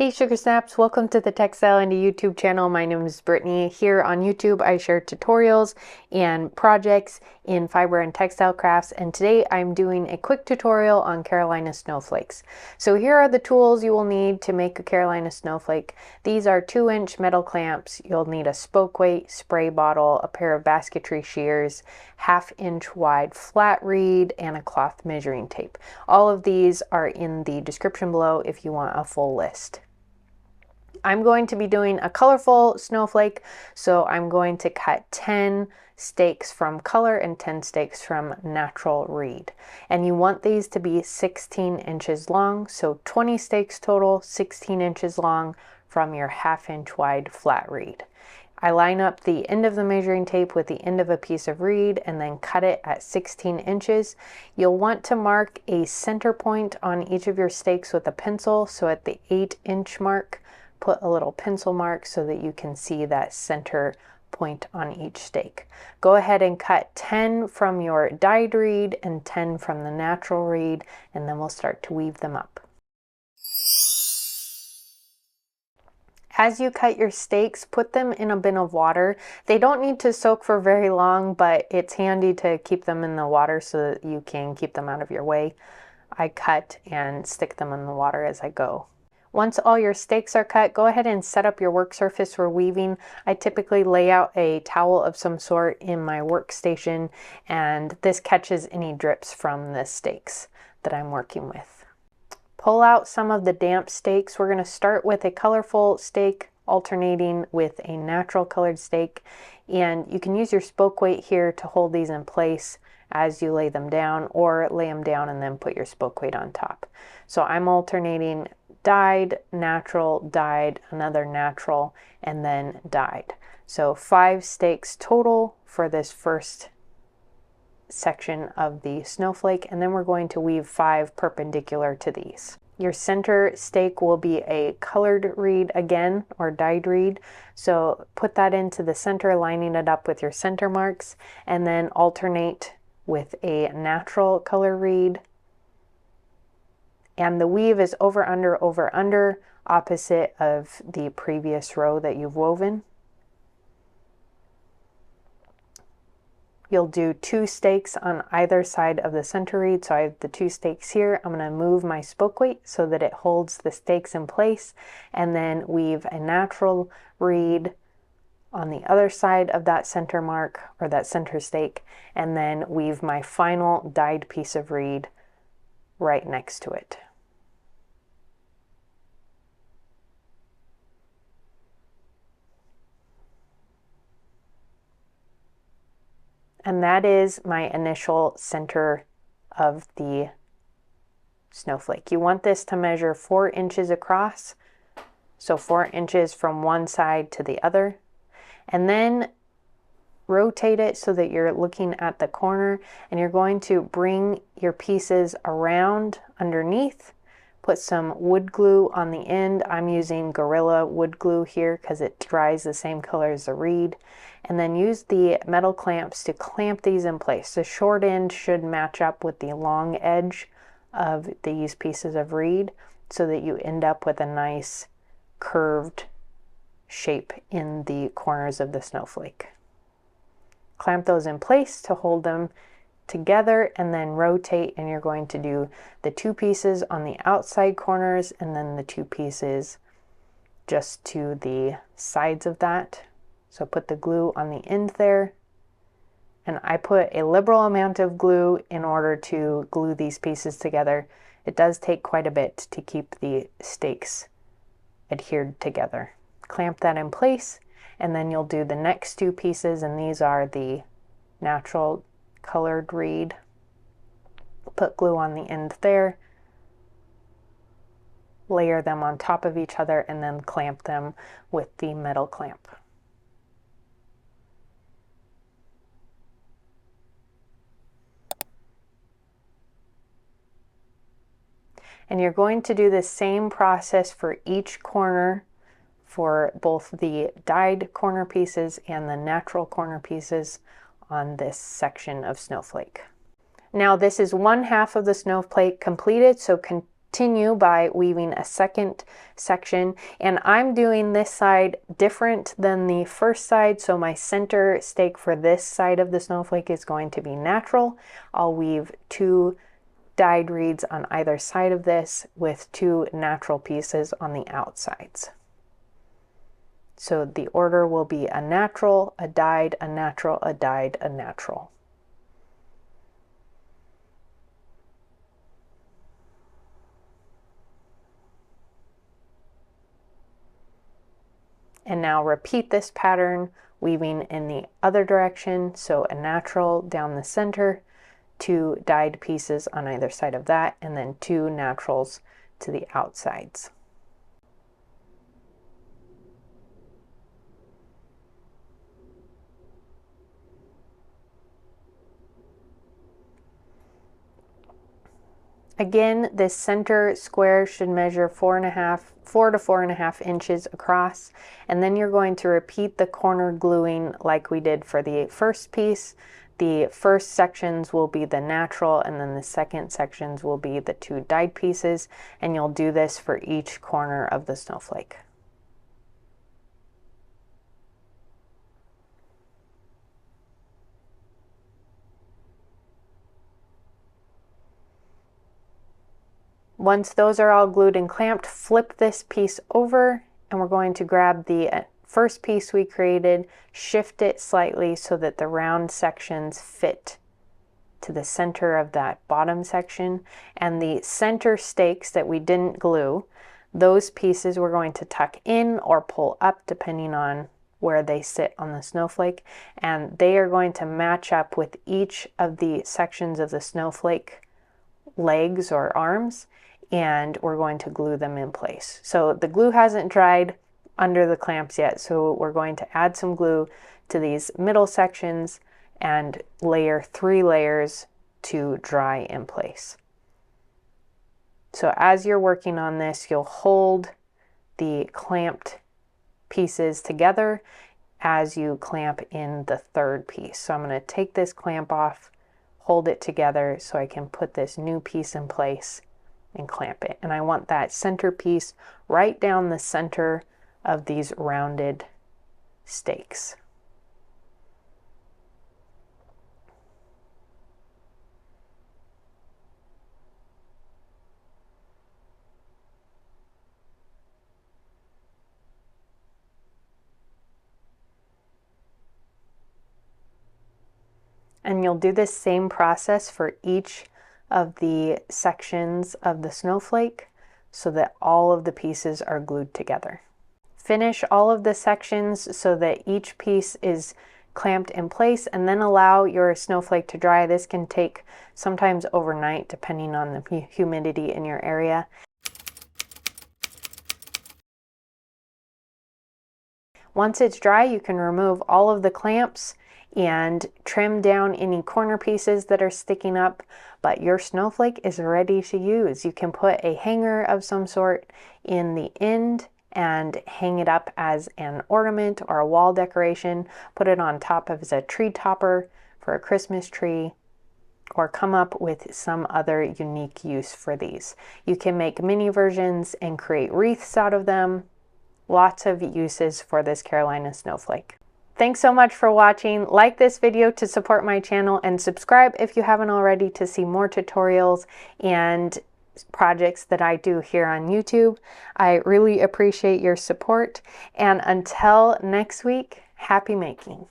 Hey Sugar Snaps, welcome to the Textile Indie YouTube channel. My name is Brittany. Here on YouTube I share tutorials and projects in fiber and textile crafts, and today I'm doing a quick tutorial on Carolina snowflakes. So here are the tools you will need to make a Carolina snowflake. These are 2-inch metal clamps. You'll need a spoke weight, spray bottle, a pair of basketry shears, 1/2 inch wide flat reed, and a cloth measuring tape. All of these are in the description below if you want a full list. I'm going to be doing a colorful snowflake, so I'm going to cut 10 stakes from color and 10 stakes from natural reed. And you want these to be 16 inches long, so 20 stakes total, 16 inches long from your 1/2 inch wide flat reed. I line up the end of the measuring tape with the end of a piece of reed and then cut it at 16 inches. You'll want to mark a center point on each of your stakes with a pencil, so at the 8-inch mark, put a little pencil mark so that you can see that center point on each stake. Go ahead and cut 10 from your dyed reed and 10 from the natural reed, and then we'll start to weave them up. As you cut your stakes, put them in a bin of water. They don't need to soak for very long, but it's handy to keep them in the water so that you can keep them out of your way. I cut and stick them in the water as I go. Once all your stakes are cut, go ahead and set up your work surface for weaving. I typically lay out a towel of some sort in my workstation, and this catches any drips from the stakes that I'm working with. Pull out some of the damp stakes. We're going to start with a colorful stake alternating with a natural colored stake, and you can use your spoke weight here to hold these in place as you lay them down, or lay them down and then put your spoke weight on top. So I'm alternating dyed, natural, dyed, another natural, and then dyed. So 5 stakes total for this first section of the snowflake, and then we're going to weave 5 perpendicular to these. Your center stake will be a colored reed again, or dyed reed. So put that into the center, lining it up with your center marks, and then alternate with a natural color reed. And the weave is over, under, opposite of the previous row that you've woven. You'll do 2 stakes on either side of the center reed. So I have the 2 stakes here. I'm going to move my spoke weight so that it holds the stakes in place, and then weave a natural reed on the other side of that center mark, or that center stake, and then weave my final dyed piece of reed right next to it. And that is my initial center of the snowflake. You want this to measure 4 inches across, so 4 inches from one side to the other. And then rotate it so that you're looking at the corner, and you're going to bring your pieces around underneath. Put some wood glue on the end. I'm using Gorilla wood glue here because it dries the same color as the reed. And then use the metal clamps to clamp these in place. The short end should match up with the long edge of these pieces of reed so that you end up with a nice curved shape in the corners of the snowflake. Clamp those in place to hold them together, and then rotate, and you're going to do the 2 pieces on the outside corners and then the 2 pieces just to the sides of that. So put the glue on the end there, and I put a liberal amount of glue in order to glue these pieces together. It does take quite a bit to keep the stakes adhered together. Clamp that in place, and then you'll do the next 2 pieces, and these are the natural colored reed. Put glue on the end there, layer them on top of each other, and then clamp them with the metal clamp. And you're going to do the same process for each corner, for both the dyed corner pieces and the natural corner pieces on this section of snowflake. Now this is 1/2 of the snowflake completed, so continue by weaving a second section, and I'm doing this side different than the first side, so my center stake for this side of the snowflake is going to be natural. I'll weave 2 dyed reeds on either side of this with 2 natural pieces on the outsides. So the order will be a natural, a dyed, a natural, a dyed, a natural. And now repeat this pattern, weaving in the other direction. So a natural down the center, 2 dyed pieces on either side of that, and then 2 naturals to the outsides. Again, this center square should measure 4 to 4.5 inches across, and then you're going to repeat the corner gluing like we did for the first piece. The first sections will be the natural, and then the second sections will be the 2 dyed pieces, and you'll do this for each corner of the snowflake. Once those are all glued and clamped, flip this piece over, and we're going to grab the first piece we created, shift it slightly so that the round sections fit to the center of that bottom section, and the center stakes that we didn't glue, those pieces we're going to tuck in or pull up depending on where they sit on the snowflake, and they are going to match up with each of the sections of the snowflake legs or arms, and we're going to glue them in place. So the glue hasn't dried under the clamps yet, so we're going to add some glue to these middle sections and layer 3 layers to dry in place. So as you're working on this, you'll hold the clamped pieces together as you clamp in the third piece. So I'm going to take this clamp off, hold it together so I can put this new piece in place and clamp it. And I want that center piece right down the center of these rounded stakes. And you'll do this same process for each of the sections of the snowflake so that all of the pieces are glued together. Finish all of the sections so that each piece is clamped in place, and then allow your snowflake to dry. This can take sometimes overnight depending on the humidity in your area. Once it's dry, you can remove all of the clamps and trim down any corner pieces that are sticking up, but your snowflake is ready to use. You can put a hanger of some sort in the end and hang it up as an ornament or a wall decoration, put it on top of as a tree topper for a Christmas tree, or come up with some other unique use for these. You can make mini versions and create wreaths out of them. Lots of uses for this Carolina snowflake. Thanks so much for watching. Like this video to support my channel, and subscribe if you haven't already to see more tutorials and projects that I do here on YouTube. I really appreciate your support, and until next week, happy making.